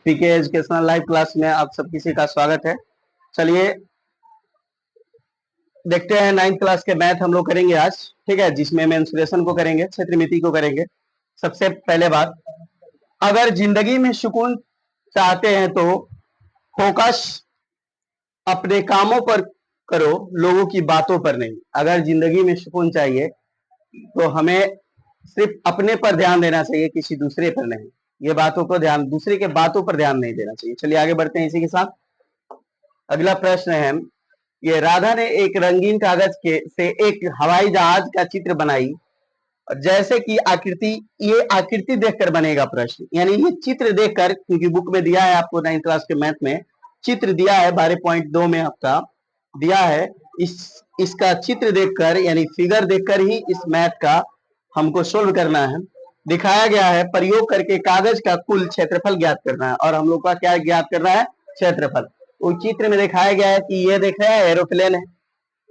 पीके educational live class में आप सब किसी का स्वागत है। चलिए देखते हैं 9th क्लास के मैथ हम लोग करेंगे आज, ठीक है, जिसमें मेंसुरेशन को करेंगे, क्षेत्रमिति को करेंगे। सबसे पहले बात, अगर जिंदगी में सुकून चाहते हैं तो फोकस अपने कामों पर करो, लोगों की बातों पर नहीं। अगर जिंदगी में सुकून चाहिए तो हमें सिर्फ अपने पर ध्यान देना चाहिए, किसी दूसरे पर नहीं। ये बातों को ध्यान, दूसरे के बातों पर ध्यान नहीं देना चाहिए। चलिए आगे बढ़ते हैं इसी के साथ। अगला प्रश्न है, ये राधा ने एक रंगीन कागज के से एक हवाई जहाज का चित्र बनाई, जैसे कि आकृति, ये आकृति देखकर बनेगा प्रश्न, यानी ये चित्र देखकर, क्योंकि बुक में दिया है आपको 9th क्लास के मैथ में चित्र दिया है 12.2 में आपका दिया है। इसका चित्र देखकर यानी फिगर देखकर ही इस मैथ का हमको सोल्व करना है। दिखाया गया है प्रयोग करके कागज का कुल क्षेत्रफल ज्ञात करना है, और हम लोग का क्या ज्ञात करना है? क्षेत्रफल। उस चित्र में दिखाया गया है कि ये देख रहे हैं एरोप्लेन है,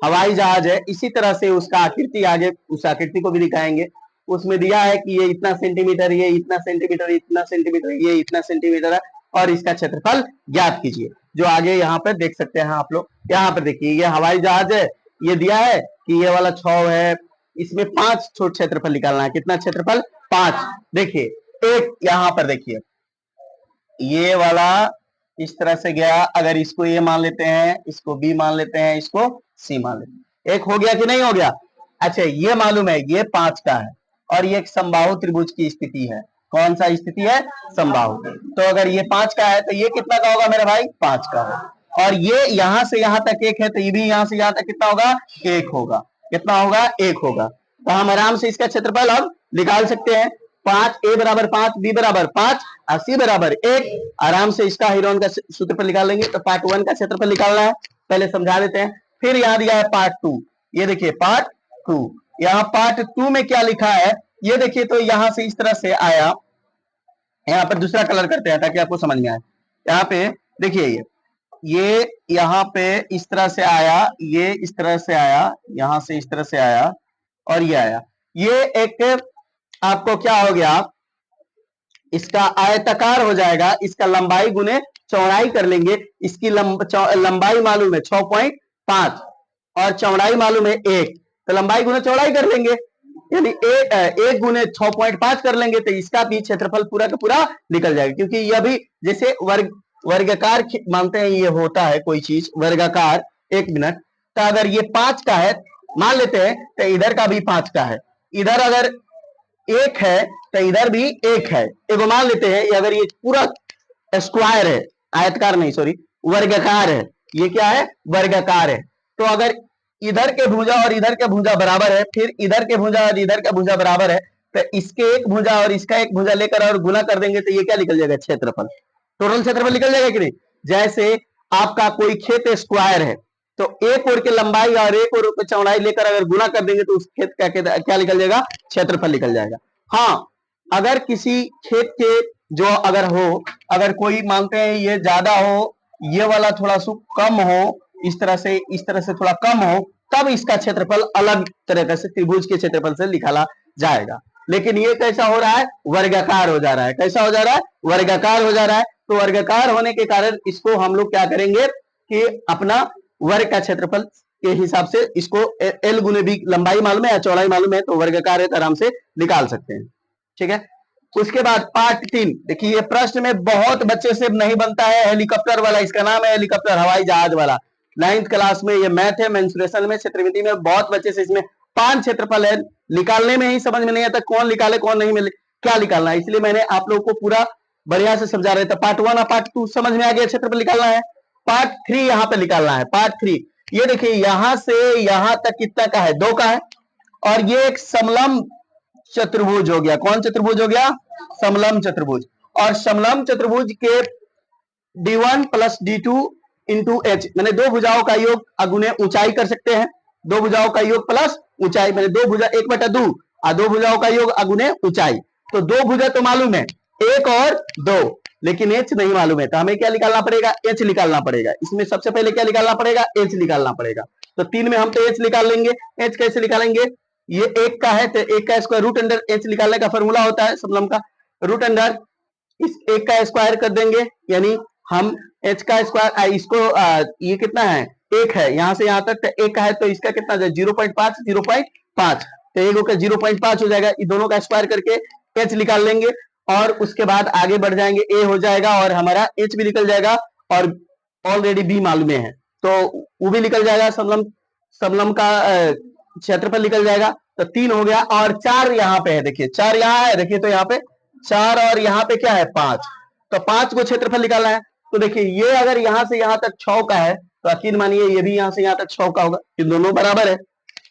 हवाई जहाज है। इसी तरह से उसका आकृति, आगे उस आकृति को भी दिखाएंगे। उसमें दिया है कि ये इतना सेंटीमीटर, ये इतना सेंटीमीटर, इतना सेंटीमीटर, ये इतना सेंटीमीटर है, और इसका क्षेत्रफल ज्ञात कीजिए। जो आगे यहाँ पे देख सकते हैं आप लोग, यहाँ पर देखिए ये हवाई जहाज है, ये दिया है कि ये वाला 6 है, इसमें 5 छोट क्षेत्रफल निकालना है। कितना क्षेत्रफल? 5। देखिए एक यहाँ पर देखिए ये वाला इस तरह से गया, अगर इसको ए मान लेते हैं, इसको बी मान लेते हैं, इसको सी मान लेते हैं, एक हो गया कि नहीं हो गया? अच्छा, ये मालूम है ये 5 का है, और ये एक समबाहु त्रिभुज की स्थिति है। कौन सा स्थिति है? समबाहु। तो अगर ये 5 का है तो ये कितना का होगा मेरे भाई? 5 का होगा। और ये यहां से यहां तक 1 है, तो ये भी यहां से यहां तक कितना होगा? 1 होगा। कितना होगा? 1 होगा। तो हम आराम से इसका क्षेत्रफल अब निकाल सकते हैं। 5, ए बराबर 5, बी बराबर 5 और सी बराबर 1। आराम से इसका हीरोन का सूत्रफल निकाल लेंगे। तो पार्ट 1 का क्षेत्रफल निकालना है, पहले समझा देते हैं। फिर यहाँ दिया है पार्ट 2, ये देखिए पार्ट 2। यहाँ पार्ट 2 में क्या लिखा है ये देखिए, तो यहां से इस तरह से आया, यहाँ पर दूसरा कलर करते हैं ताकि आपको समझ में आए। यहाँ पे देखिए ये यहाँ पे इस तरह से आया, ये इस तरह से आया, यहां से इस तरह से आया, और ये आया। ये एक आपको क्या हो गया, इसका आयताकार हो जाएगा। इसका लंबाई गुने चौड़ाई कर लेंगे। इसकी लंबाई मालूम है 6.5 और चौड़ाई मालूम है 1, तो लंबाई गुने चौड़ाई कर लेंगे, यानी 1 गुने 6.5 कर लेंगे, तो इसका भी क्षेत्रफल पूरा का पूरा निकल जाएगा। क्योंकि यह भी जैसे वर्गाकार मानते हैं, ये होता है कोई चीज वर्गाकार। 1 मिनट, तो अगर ये 5 का है मान लेते हैं, तो इधर का भी 5 का है। इधर अगर 1 है तो इधर भी 1 है, एगो मान लेते हैं। अगर ये पूरा स्क्वायर है, आयतकार नहीं, सॉरी, वर्गाकार है, ये क्या है? वर्गाकार है। तो अगर इधर के भुजा और इधर के भुजा बराबर है, फिर इधर के भुजा और इधर का भुजा बराबर है, तो इसके एक भुजा और इसका एक भुजा लेकर और गुना कर देंगे, तो ये क्या निकल जाएगा? क्षेत्रफल। टोटल क्षेत्रफल निकल जाएगा कि नहीं? जैसे आपका कोई खेत स्क्वायर है, तो एक ओर के लंबाई और एक ओर की चौड़ाई लेकर अगर गुना कर देंगे तो उस खेत का क्या निकल जाएगा? क्षेत्रफल निकल जाएगा। हाँ, अगर किसी खेत के जो अगर हो, अगर कोई मानते हैं ये ज्यादा हो, ये वाला थोड़ा सा कम हो, इस तरह से थोड़ा कम हो, तब इसका क्षेत्रफल अलग तरीके से त्रिभुज के क्षेत्रफल से निकाला जाएगा। लेकिन ये कैसा हो रहा है? वर्गाकार हो जा रहा है। कैसा हो जा रहा है? वर्गाकार हो जा रहा है। तो वर्गाकार होने के कारण इसको हम लोग क्या करेंगे कि अपना वर्ग का क्षेत्रफल के हिसाब से इसको एल गुने बी, लंबाई मालूम है या चौड़ाई मालूम है, तो वर्गाकार है तो आराम से निकाल सकते हैं। ठीक है। उसके बाद पार्ट 3 देखिए, ये प्रश्न में बहुत बच्चे से नहीं बनता है, हेलीकॉप्टर वाला। इसका नाम है हेलीकॉप्टर, हवाई जहाज वाला। 9th क्लास में ये मैथ है, मेंसुरेशन में, क्षेत्रमिति में बहुत बच्चे से इसमें 5 क्षेत्रफल है, निकालने में ही समझ में नहीं आता कौन निकाले कौन नहीं मिले, क्या निकालना है। इसलिए मैंने आप लोगों को पूरा बढ़िया से समझा रहे थे। पार्ट 1 और पार्ट 2 समझ में आ गया, क्षेत्रफल निकालना है। पार्ट 3 यहाँ पे निकालना है। पार्ट 3 ये देखिए, यहां से यहां तक कितना का है? 2 का है, और ये एक समलंब चतुर्भुज हो गया। कौन चतुर्भुज हो गया? समलंब चतुर्भुज। और समलंब चतुर्भुज के d1 plus d2 into H, मैंने दो भुजाओं का योग अगुने ऊंचाई कर सकते हैं। दो भुजाओं का योग प्लस ऊंचाई, मैंने दो भुजा 1/2 और दो भुजाओं का योग अगुने ऊंचाई। तो दो भुजा तो मालूम है, 1 और 2, लेकिन एच नहीं मालूम है, तो हमें क्या निकालना पड़ेगा? एच निकालना पड़ेगा। इसमें सबसे पहले क्या निकालना पड़ेगा? एच निकालना पड़ेगा। तो 3 में हम तो एच निकाल लेंगे। एच कैसे निकालेंगे? ये 1 का है तो 1 का स्क्वायर रूट अंडर एच निकालने का फॉर्मूला होता है समलंब का, रूट अंडर इस एक का स्क्वायर कर देंगे, यानी हम h का स्क्वायर इसको ये कितना है, एक है, यहां से यहां तक एक है, तो इसका कितना 0.5 0.5, तो एक होकर 0.5 हो जाएगा। इन दोनों का स्क्वायर करके h निकाल लेंगे और उसके बाद आगे बढ़ जाएंगे, a हो जाएगा और हमारा h भी निकल जाएगा और ऑलरेडी b मालूम है, तो वो भी निकल जाएगा, समलम समलम का क्षेत्रफल निकल जाएगा। तो 3 हो गया और 4 यहाँ पे है, देखिए 4 यहाँ है, देखिए तो यहाँ पे 4 और यहाँ पे क्या है 5, तो 5 को क्षेत्रफल निकालना है। तो देखिए ये अगर यहाँ से यहाँ तक 6 का है तो यकीन मानिए ये भी यहाँ से यहाँ तक 6 का होगा, ये दोनों बराबर है।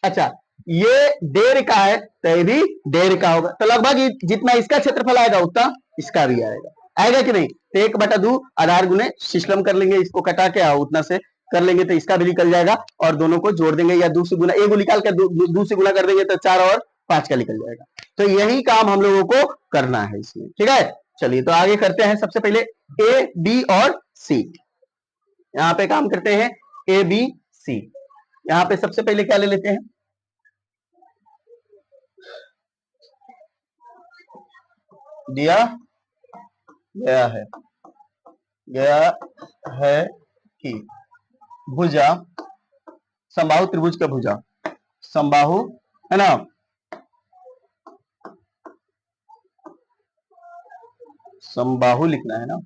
अच्छा ये 1.5 का है तो ये भी 1.5 का होगा, तो लगभग जितना इसका क्षेत्रफल आएगा उतना इसका भी आएगा कि नहीं। तो 1/2 आधार गुने सिस्टम कर लेंगे, इसको कटा के उतना से कर लेंगे तो इसका भी निकल जाएगा और दोनों को जोड़ देंगे, या 2 से गुना, एक निकाल के 2 से गुना कर देंगे तो 4 और 5 का निकल जाएगा। तो यही काम हम लोगों को करना है इसमें, ठीक है। चलिए तो आगे करते हैं, सबसे पहले ए बी और सी, यहाँ पे काम करते हैं ए बी सी। यहाँ पे सबसे पहले क्या ले लेते हैं, दिया गया है कि भुजा, समबाहु त्रिभुज का भुजा, समबाहु है ना, समबाहु लिखना है ना,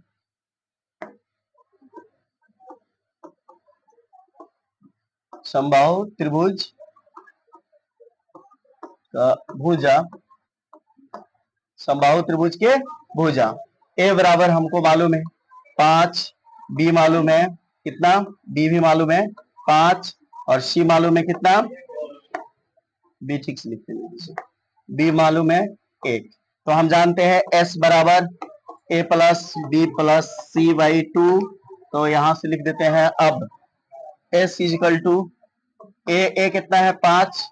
समबाहु त्रिभुज का भुजा, समबाहु त्रिभुज के भुजा। ए बराबर हमको मालूम है 5, बी मालूम है कितना, बी भी मालूम है 5 और सी मालूम है कितना, बी ठीक से लिखते हैं, बी मालूम है 1। तो हम जानते हैं एस बराबर A plus B plus C by 2, तो यहां से लिख देते हैं अब एस इजिकल टू ए कितना है 5,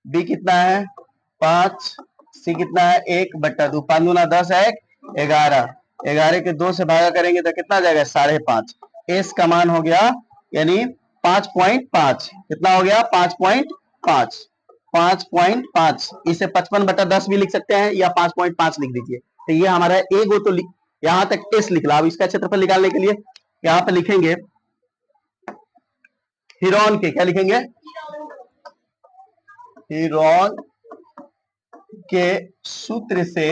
बी कितना है 5, सी कितना है 1/2, 5 दूना 10 है 11, 11 के 2 से भागा करेंगे तो कितना जाएगा 5.5। एस का मान हो गया यानी 5.5, कितना हो गया 5.5, 5.5, इसे 55/10 भी लिख सकते हैं या 5.5 लिख दीजिए। तो ये हमारा ए गो तो यहां तक एस लिख ला। अब इसका क्षेत्रफल निकालने के लिए यहाँ पे लिखेंगे हीरोन के, क्या लिखेंगे, हीरोन के सूत्र से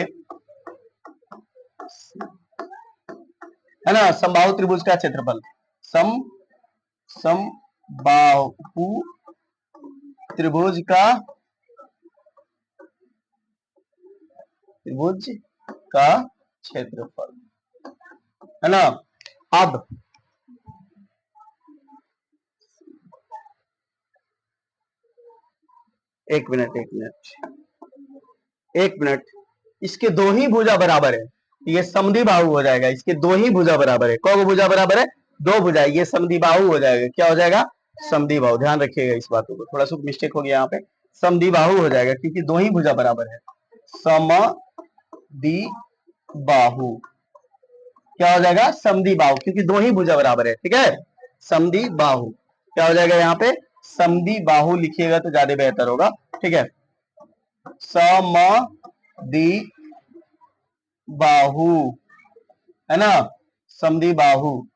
है ना, समबाहु त्रिभुज का क्षेत्रफल, समबाहु त्रिभुज का क्षेत्रफल है ना। अब एक मिनट, इसके दो ही भुजा बराबर है, ये समद्विबाहु हो जाएगा, इसके दो ही भुजा बराबर है। कौन भुजा बराबर है, 2 भुजा, ये समद्विबाहु हो जाएगा, क्या हो जाएगा समद्विबाहु। ध्यान रखिएगा इस बातों को, थोड़ा सा मिस्टेक हो गया यहाँ पे, समद्विबाहु हो जाएगा क्योंकि दो ही भुजा बराबर है। समद्विबाहु क्या हो जाएगा, समद्विबाहु, क्योंकि दो ही भुजा बराबर है, ठीक है। समद्विबाहु क्या हो जाएगा, यहाँ पे समद्विबाहु लिखिएगा तो ज्यादा बेहतर होगा, ठीक है। समद्विबाहु है ना, समद्विबाहु,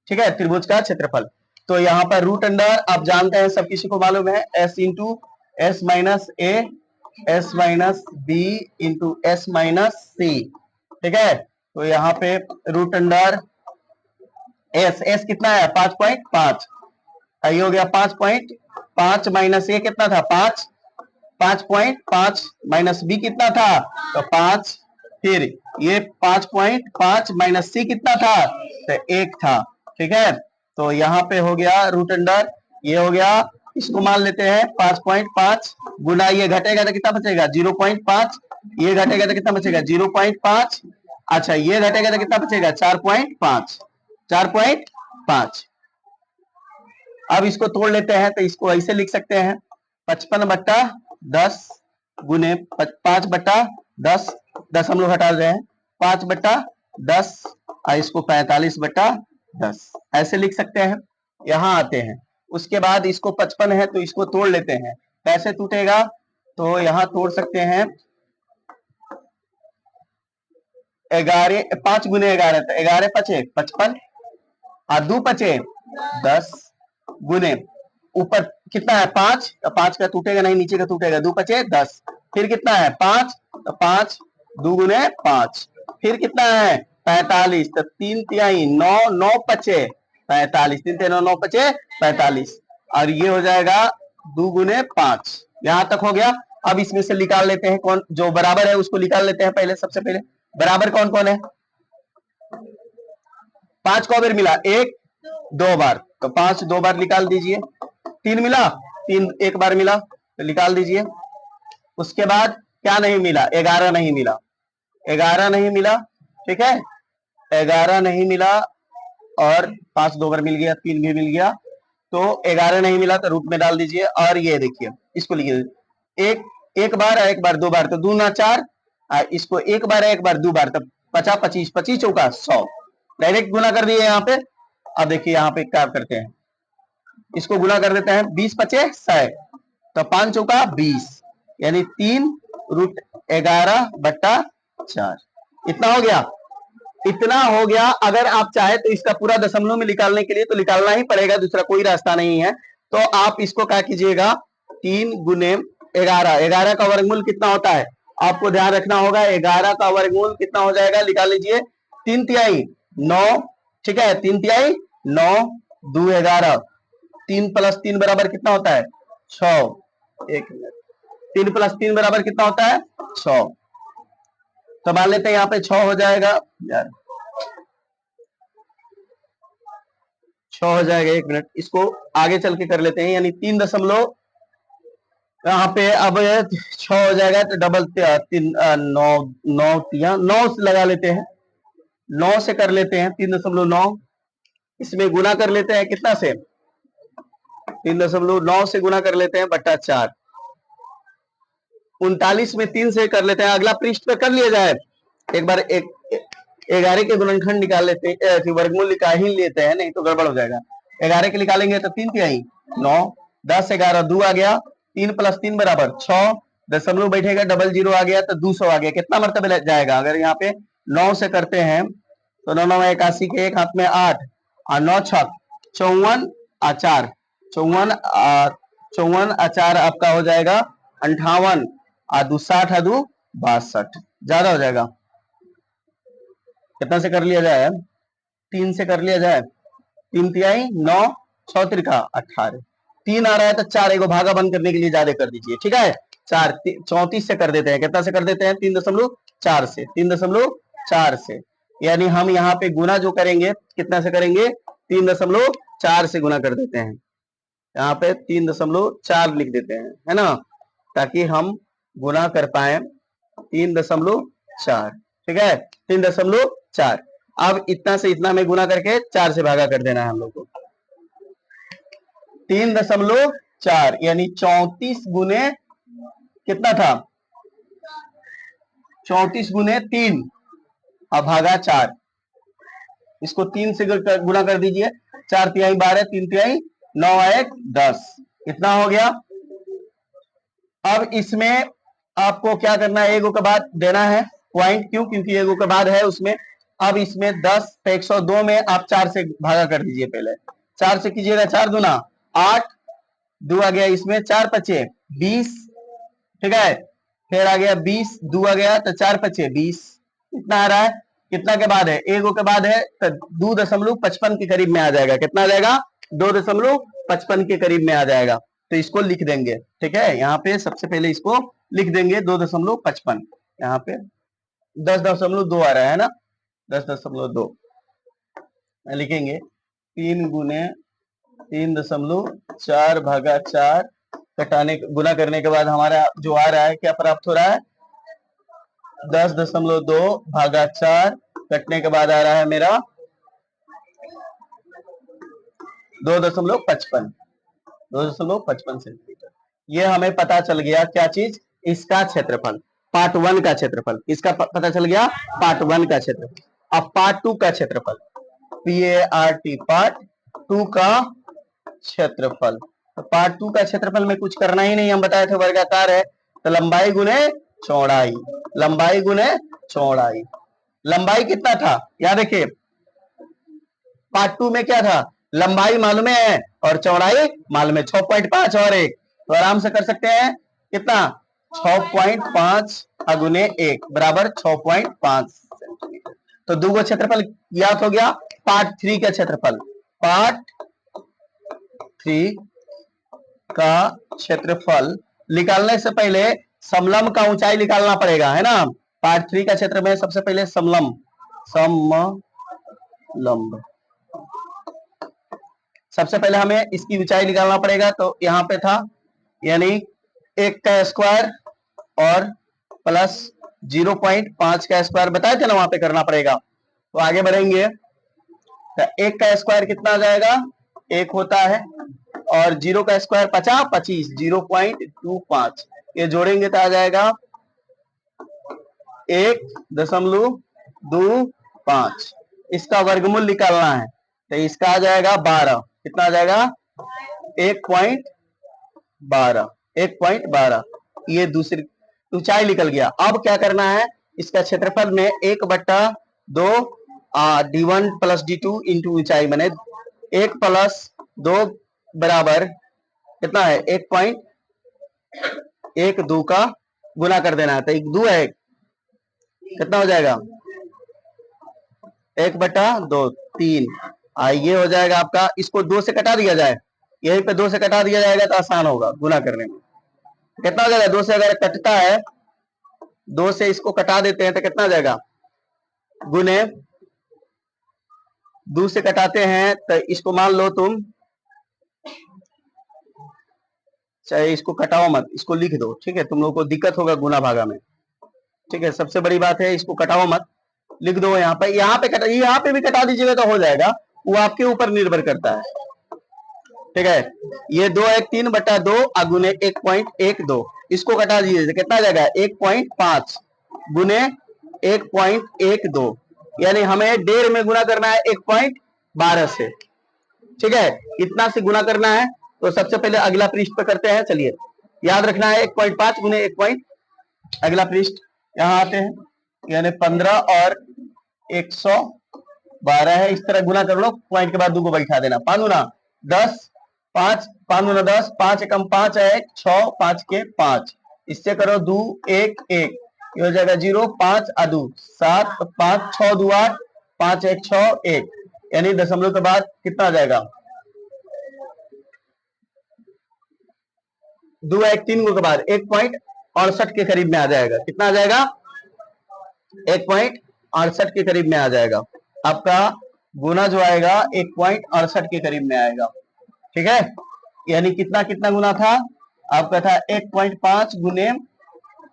ठीक है, त्रिभुज का क्षेत्रफल। तो यहाँ पर रूट अंडर आप जानते हैं, सब किसी को मालूम है, S into S minus A, S minus B into S minus C, ठीक है। तो यहाँ पे रूट अंडर एस कितना है 5.5, ये हो गया 5.5 माइनस ए कितना था 5, 5.5 माइनस बी कितना था तो 5, फिर ये 5.5 माइनस सी कितना था तो 1 था, ठीक है। तो यहाँ पे हो गया रूट अंडर, ये हो गया, इसको मान लेते हैं 5.5 गुना, ये घटेगा तो कितना बचेगा 0.5, ये घटेगा तो कितना बचेगा 0.5, अच्छा ये घटेगा तो कितना बचेगा 4.5, 4.5। अब इसको तोड़ लेते हैं तो इसको ऐसे लिख सकते हैं 55/10 गुने 5/10, 10 हम लोग हटा रहे हैं, 5/10 और इसको 45/10 ऐसे लिख सकते हैं। यहां आते हैं, उसके बाद इसको 55 है तो इसको तोड़ लेते हैं, कैसे टूटेगा तो यहां तोड़ सकते हैं 11 5 गुने 11 तो 11 पचे 55 और 2 पचे 10 गुने ऊपर कितना है 5 तो 5 का टूटेगा नहीं, नीचे का टूटेगा, 2 पचे 10, फिर कितना है 5 तो 5 2 गुने 5, फिर कितना है 45 तो 3 तिहाई 9 9 पचे 45, 3 तिहाई 9 पचे 45 और ये हो जाएगा 2 गुने 5। यहां तक हो गया। अब इसमें से निकाल लेते हैं कौन जो बराबर है उसको निकाल लेते हैं पहले। सबसे पहले बराबर कौन कौन है? 5 को बार मिला? 1 2 बार, तो 5 2 बार निकाल दीजिए। 3 मिला? 3 1 बार मिला तो निकाल दीजिए। उसके बाद क्या नहीं मिला? 11 नहीं मिला, 11 नहीं मिला, ठीक है, 11 नहीं मिला और 5 2 बार मिल गया, 3 भी मिल गया, तो 11 नहीं मिला तो रूट में डाल दीजिए। और ये देखिए इसको लिखिए एक बार 2 बार तो 2 ना 4, इसको 1 बार 2 बार तो 50 25 25 चौका 100, डायरेक्ट गुना कर दिए यहाँ पे। अब देखिए यहाँ पे क्या करते हैं, इसको गुना कर देते हैं, 20 पचे 100 तो 5 चौका 20 यानी 3 रूट 11/4 इतना हो गया। इतना हो गया। अगर आप चाहे तो इसका पूरा दशमलव में निकालने के लिए तो निकालना ही पड़ेगा, दूसरा कोई रास्ता नहीं है। तो आप इसको क्या कीजिएगा, 3 गुने 11, 11 का वर्गमूल कितना होता है आपको ध्यान रखना होगा। 11 का वर्गमूल कितना हो जाएगा निकाल लीजिए, 3 तिहाई 9, ठीक है, 3 तिहाई 9 2 11, 3 प्लस 3 बराबर कितना होता है 6। 1 मिनट, 3 प्लस 3 बराबर कितना होता है 6, तो मान लेते हैं यहाँ पे 6 हो जाएगा यार, 6 हो जाएगा। 1 मिनट, इसको आगे चल के कर लेते हैं, यानी 3 दशमलव यहाँ पे अब 6 हो जाएगा तो डबल 3 9 9 9 से लगा लेते हैं, 9 से कर लेते हैं 3.9, इसमें गुना कर लेते हैं कितना से 3.9 से गुना कर लेते हैं बट्टा 4, 39 में 3 से कर लेते हैं। अगला पृष्ठ पे कर लिया जाए, एक बार 11 के गुणनखंड निकाल लेते हैं, वर्गमूल निकाल ही लेते हैं, नहीं तो गड़बड़ हो जाएगा। 11 के निकालेंगे तो 3 तिहाई 9, 10 11 2 आ गया, 3 प्लस 3 बराबर 6, दशमलव बैठेगा, डबल 0 आ गया तो 200 आ गया। कितना मरतबे जाएगा? अगर यहाँ पे 9 से करते हैं तो 9 9 81 के एक हाथ में 8 और 9 छक 54 4, 54 4 आपका हो जाएगा 58 और 2 60 है 2 62, ज्यादा हो जाएगा। कितना से कर लिया जाए? 3 से कर लिया जाए, 3 तिहाई 9 6 त्रिका 18, 3 आ रहा है तो 4 एगो भागा बंद करने के लिए ज्यादा कर दीजिए, ठीक है। 4 34 से कर देते हैं, कितना से कर देते हैं 3.4 से, 3.4 से, यानी हम यहाँ पे गुना जो करेंगे कितना से करेंगे 3.4 से गुना कर देते हैं, यहाँ पे 3.4 लिख देते हैं, है ना, ताकि हम गुना कर पाए 3.4, ठीक है, 3.4। अब इतना से इतना में गुना करके 4 से भागा कर देना है हम लोग को, 3.4 यानी 34 गुने कितना था 34 गुने 3 और भागा 4, इसको 3 से गुना कर दीजिए, 4 तिहाई 12, 3 तिहाई 9 1 10, इतना हो गया। अब इसमें आपको क्या करना है, एगो के बाद देना है पॉइंट, क्यों? क्योंकि एगो के बाद है उसमें। अब इसमें 10 102 में आप 4 से भागा कर दीजिए, पहले 4 से कीजिएगा, 4 दूना 8, 2 आ गया इसमें, 4 पचे 20, ठीक है, फिर आ गया 20, 2 आ गया तो 4 पचे 20, इतना आ रहा है। कितना के बाद है? एगो के बाद है तो 2.55 के करीब में आ जाएगा। कितना आ जाएगा? 2.55 के करीब में आ जाएगा। तो इसको लिख देंगे, ठीक है, यहाँ पे सबसे पहले इसको लिख देंगे 2.55, यहाँ पे 10.2 आ रहा है ना, 10.2 लिखेंगे, 3 गुने 3.4 भागा 4 कटाने गुना करने के बाद हमारा जो आ रहा है क्या प्राप्त हो रहा है 10.2 भागा 4 कटने के बाद आ रहा है मेरा 2.55 सेंटीमीटर। ये हमें पता चल गया क्या चीज, इसका क्षेत्रफल, पार्ट 1 का क्षेत्रफल, इसका पता चल गया पार्ट 1 का क्षेत्रफल। अब पार्ट 2 का क्षेत्रफल, PART पार्ट 2 का क्षेत्रफल, तो पार्ट 2 का क्षेत्रफल में कुछ करना ही नहीं, हम बताए थे वर्गाकार है तो लंबाई गुने चौड़ाई, लंबाई गुने चौड़ाई, लंबाई कितना था, यहां देखिए पार्ट 2 में क्या था, लंबाई मालूम है और चौड़ाई मालूम है, 6.5 और 1, तो आराम से कर सकते हैं कितना, 6.5 अगुने 1 बराबर 6.5 सेंटीमीटर। तो दो क्षेत्रफल ज्ञात हो गया। पार्ट 3 का क्षेत्रफल, पार्ट 3 का क्षेत्रफल निकालने से पहले समलंब का ऊंचाई निकालना पड़ेगा, है ना। पार्ट 3 का क्षेत्र में सबसे पहले समलंब, समलंब सबसे पहले हमें इसकी ऊंचाई निकालना पड़ेगा। तो यहां पे था यानी 1 का स्क्वायर और प्लस 0.5 का स्क्वायर बताए थे ना, वहां पे करना पड़ेगा। तो आगे बढ़ेंगे तो 1 का स्क्वायर कितना आ जाएगा, 1 होता है, और 0 का स्क्वायर 50 25 0.25, ये जोड़ेंगे तो आ जाएगा 1.25। इसका वर्गमूल निकालना है तो इसका आ जाएगा 12, कितना आ जाएगा 1.12, 1.12। ये दूसरी ऊंचाई निकल गया। अब क्या करना है, इसका क्षेत्रफल में 1/2 d1 प्लस d2 इंटू ऊंचाई, मैंने 1 प्लस 2 बराबर कितना है 1.12 का गुना कर देना है। तो 1 2 है, कितना हो जाएगा 1/2 3, ये हो जाएगा आपका, इसको 2 से कटा दिया जाए, यहीं पे 2 से कटा दिया जाएगा तो आसान होगा गुना करने में। कितना हो जाएगा, 2 से अगर कटता है, 2 से इसको कटा देते हैं तो कितना हो जाएगा, गुने 2 से कटाते हैं तो इसको मान लो तुम, चाहे इसको कटाओ मत, इसको लिख दो, ठीक है, तुम लोगों को दिक्कत होगा गुना भागा में, ठीक है, सबसे बड़ी बात है इसको कटाओ मत, लिख दो यहाँ पे, यहाँ पे भी कटा दीजिएगा तो हो जाएगा, वो आपके ऊपर निर्भर करता है, ठीक है। ये 2 1 3/2 अगुने 1.12, इसको कटा दीजिए कितना आ जाएगा 1.5 गुने 1.12, यानी हमें 1.5 में गुना करना है 1.12 से, ठीक है, इतना से गुना करना है। तो सबसे पहले अगला पृष्ठ पे करते हैं, चलिए याद रखना है 1.5 गुने 1, अगला पृष्ठ यहाँ आते हैं, यानी 15 और 112 है, इस तरह गुना कर लो, पॉइंट के बाद 2 को बैठा देना, 5 गुना 10 5 5 गुना 10, 5 एकम 5 है 6 5 के 5, इससे करो 2 1 1, ये हो जाएगा 0 5 2 7 5 6 2 8 5 1 6 1, यानी दशमलव के बाद कितना आ जाएगा 2 1 3 के बाद 1.68 के करीब में आ जाएगा, कितना आ जाएगा 1.68 के करीब में आ जाएगा आपका गुना, जो आएगा 1.68 के करीब में आएगा, ठीक है। यानी कितना कितना गुना था आपका, था 1.5 गुने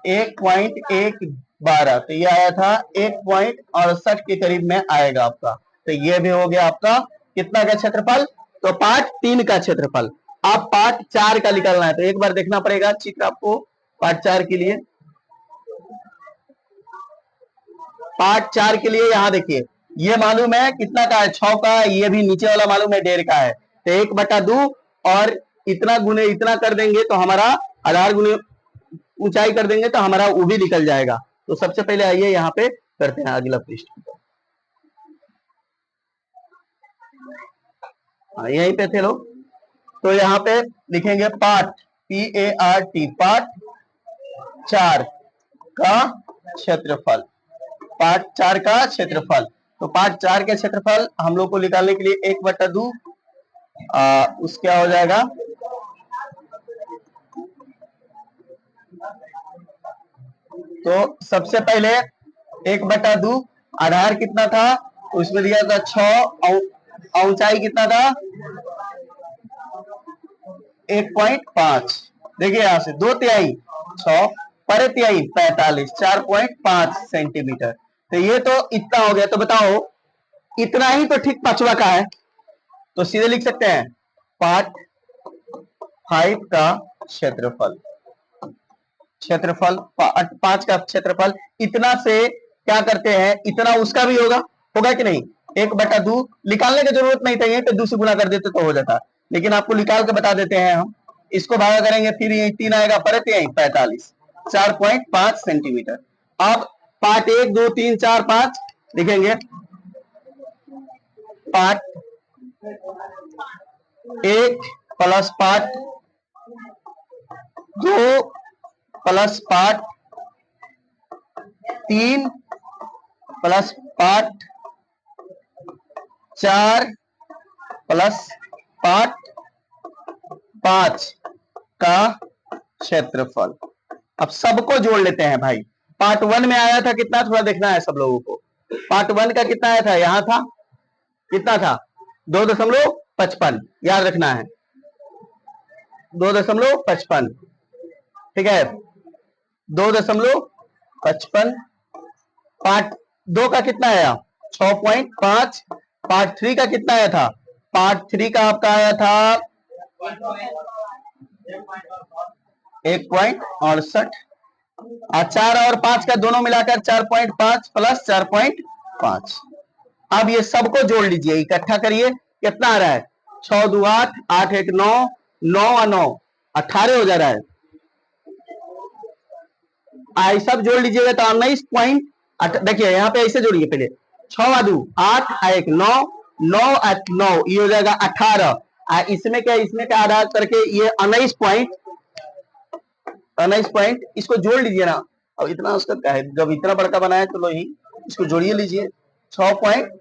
1.112, तो ये आया था 1.68 के करीब में आएगा आपका। तो ये भी हो गया आपका कितना का क्षेत्रफल, तो पार्ट 3 का क्षेत्रफल। अब पार्ट 4 का निकालना है, तो एक बार देखना पड़ेगा चित्र आपको पार्ट 4 के लिए। पार्ट 4 के लिए यहाँ देखिए, ये मालूम है कितना का है 6 का, ये भी नीचे वाला मालूम है 1.5 का है, तो 1/2 और इतना गुने इतना कर देंगे तो हमारा आधार गुने ऊंचाई कर देंगे तो हमारा वो भी निकल जाएगा। तो सबसे पहले आइए यहाँ पे करते हैं अगला पृष्ठ, यहीं पे थे लोग, तो यहाँ पे लिखेंगे पार्ट PART, पार्ट 4 का क्षेत्रफल, पार्ट 4 का क्षेत्रफल। तो पार्ट 4 के क्षेत्रफल हम लोग को निकालने के लिए 1/2 उस क्या हो जाएगा, तो सबसे पहले 1/2 आधार कितना था, उसमें दिया था 6, ऊंचाई कितना था 1.5, देखिए यहां से 2/3 6 पर तिहाई 45 4.5 सेंटीमीटर, तो ये तो इतना हो गया। तो बताओ इतना ही तो ठीक 5वां का है, तो सीधे लिख सकते हैं पार्ट 5 का क्षेत्रफल, क्षेत्रफल 5 का क्षेत्रफल, इतना से क्या करते हैं, इतना उसका भी होगा, होगा कि नहीं, 1/2 निकालने की जरूरत नहीं था, यहीं पे 2 से गुना कर देते तो हो जाता, लेकिन आपको निकाल के बता देते हैं हम। इसको भागा करेंगे फिर यही 3 आएगा, परत यही 45 4.5 सेंटीमीटर। अब पार्ट 1 2 3 4 5 लिखेंगे part 1 plus part 2 plus part 3 plus part 4 plus part 5 का क्षेत्रफल। अब सबको जोड़ लेते हैं भाई। पार्ट 1 में आया था कितना, थोड़ा देखना है सब लोगों को। पार्ट 1 का कितना आया था, यहां था कितना था 2.55, याद रखना है 2.55, ठीक है 2.55। पार्ट 2 का कितना आया 6.5। पार्ट 3 का कितना आया था, पार्ट 3 का आपका आया था 1.68 और 4 और 5 का दोनों मिलाकर 4.5 प्लस 4.5। अब ये सबको जोड़ लीजिए, इकट्ठा करिए, कितना आ रहा है 6 2 8, 8 1 9, 9 और 9 18 हो जा रहा है। आई सब जोड़ लीजिएगा तो 19 देखिए यहाँ पे ऐसे जोड़िए, पहले 6 2 8 1 9, 9 8 9 ये हो जाएगा 18। इसमें क्या, इसमें क्या आधा करके ये 19 पॉइंट इसको जोड़ लीजिए ना। अब इतना उसका क्या है, जब इतना बड़का बनाया तो लो ही इसको जोड़िए लीजिए 6 पॉइंट